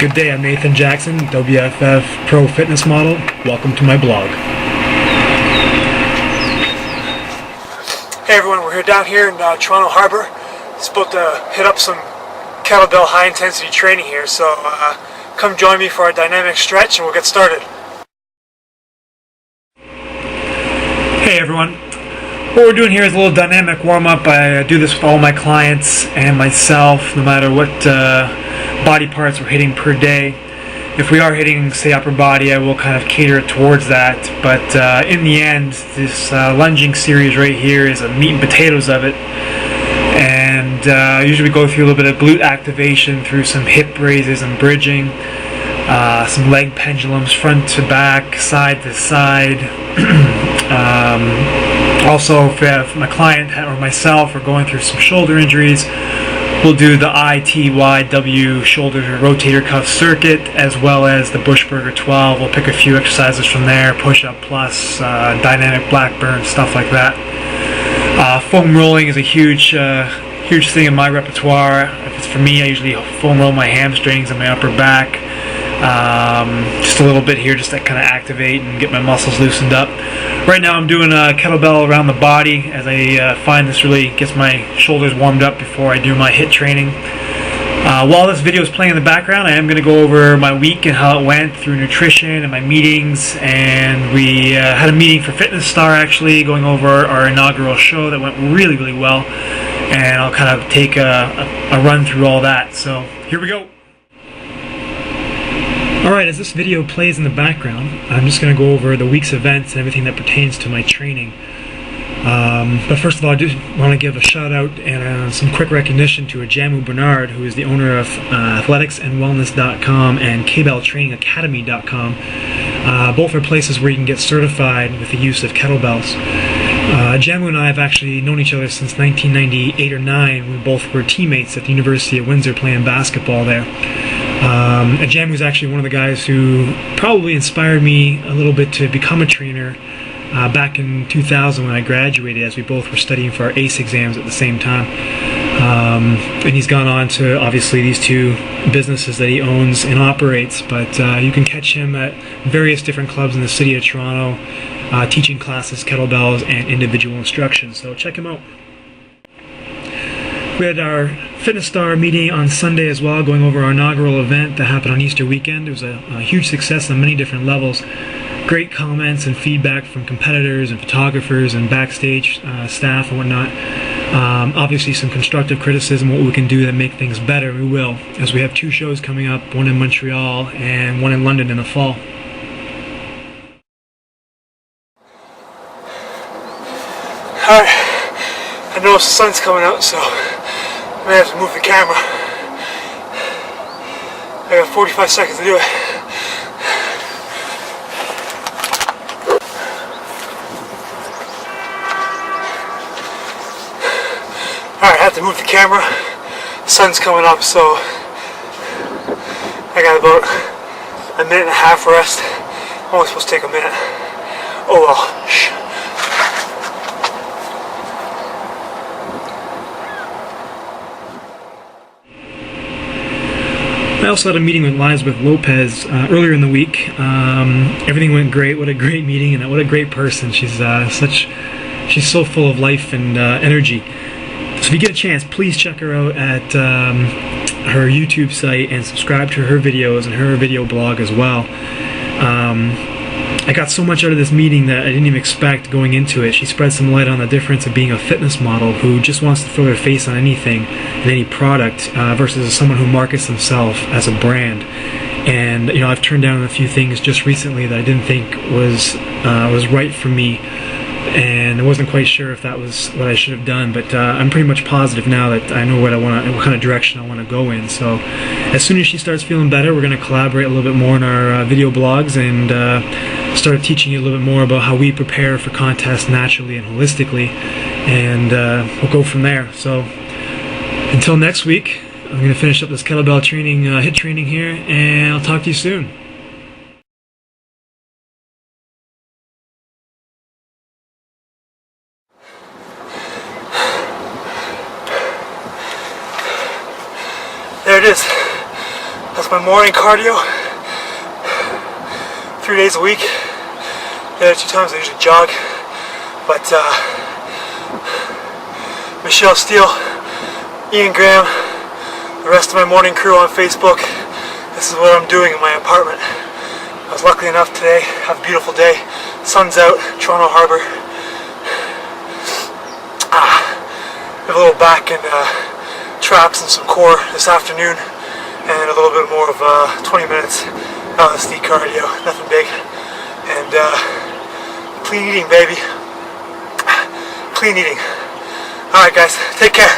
Good day, I'm Nathan Jackson, WBFF Pro Fitness Model. Welcome to my blog. Hey everyone, we're down here in Toronto Harbour. It's about to hit up some kettlebell high intensity training here, so come join me for a dynamic stretch and we'll get started. Hey everyone, what we're doing here is a little dynamic warm-up. I do this with all my clients and myself, no matter what body parts we're hitting per day. If we are hitting, say, upper body, I will kind of cater it towards that, but in the end, this lunging series right here is a meat and potatoes of it, and usually we go through a little bit of glute activation through some hip raises and bridging, some leg pendulums front to back, side to side. Also, if my client or myself are going through some shoulder injuries, we'll do the ITYW shoulder rotator cuff circuit, as well as the Bushburger 12. We'll pick a few exercises from there, push-up plus, dynamic Blackburn, stuff like that. Foam rolling is a huge thing in my repertoire. If it's for me, I usually foam roll my hamstrings and my upper back. Just a little bit here just to kind of activate and get my muscles loosened up. Right now I'm doing a kettlebell around the body, as I find this really gets my shoulders warmed up before I do my HIIT training. While this video is playing in the background, I am going to go over my week and how it went through nutrition and my meetings, and we had a meeting for Fitness Star actually, going over our inaugural show that went really, really well, and I'll kind of take a run through all that. So here we go. Alright, as this video plays in the background, I'm just going to go over the week's events and everything that pertains to my training. But first of all, I do want to give a shout out and some quick recognition to Jamu Bernard, who is the owner of athleticsandwellness.com and KBellTrainingAcademy.com. Both are places where you can get certified with the use of kettlebells. Jamu and I have actually known each other since 1998 or 9. We both were teammates at the University of Windsor playing basketball there. Jamu was actually one of the guys who probably inspired me a little bit to become a trainer back in 2000 when I graduated, as we both were studying for our ACE exams at the same time. And he's gone on to, obviously, these two businesses that he owns and operates, but you can catch him at various different clubs in the city of Toronto, teaching classes, kettlebells, and individual instruction, so check him out. We had our Fitness Star meeting on Sunday as well, going over our inaugural event that happened on Easter weekend. It was a huge success on many different levels. Great comments and feedback from competitors and photographers and backstage staff and whatnot. Obviously some constructive criticism, what we can do to make things better. We will, as we have two shows coming up, one in Montreal and one in London in the fall. Alright, I noticed the sun's coming out, so I'm going to have to move the camera. I got 45 seconds to do it. Alright, I have to move the camera. The sun's coming up, so I got about a minute and a half rest. I'm only supposed to take a minute. Oh well. I also had a meeting with Elizabeth Lopez earlier in the week. Everything went great. What a great meeting, and what a great person. She's so full of life and energy. So if you get a chance, please check her out at her YouTube site and subscribe to her videos and her video blog as well. I got so much out of this meeting that I didn't even expect going into it. She spread some light on the difference of being a fitness model who just wants to throw their face on anything and any product versus someone who markets themselves as a brand. And you know, I've turned down a few things just recently that I didn't think was right for me, and I wasn't quite sure if that was what I should have done, but I'm pretty much positive now that I know what kind of direction I want to go in. So as soon as she starts feeling better, we're going to collaborate a little bit more in our video blogs and start teaching you a little bit more about how we prepare for contests naturally and holistically, and we'll go from there. So until next week, I'm going to finish up this kettlebell training, HIIT training here, and I'll talk to you soon. There it is. That's my morning cardio 3 days a week. The other 2 times I usually jog. But Michelle Steele, Ian Graham, the rest of my morning crew on Facebook, this is what I'm doing in my apartment. I was lucky enough today, have a beautiful day. Sun's out, Toronto Harbour. Have a little back and traps and some core this afternoon, and a little bit more of 20 minutes LSD cardio, nothing big. And clean eating, baby. Clean eating. Alright guys, take care.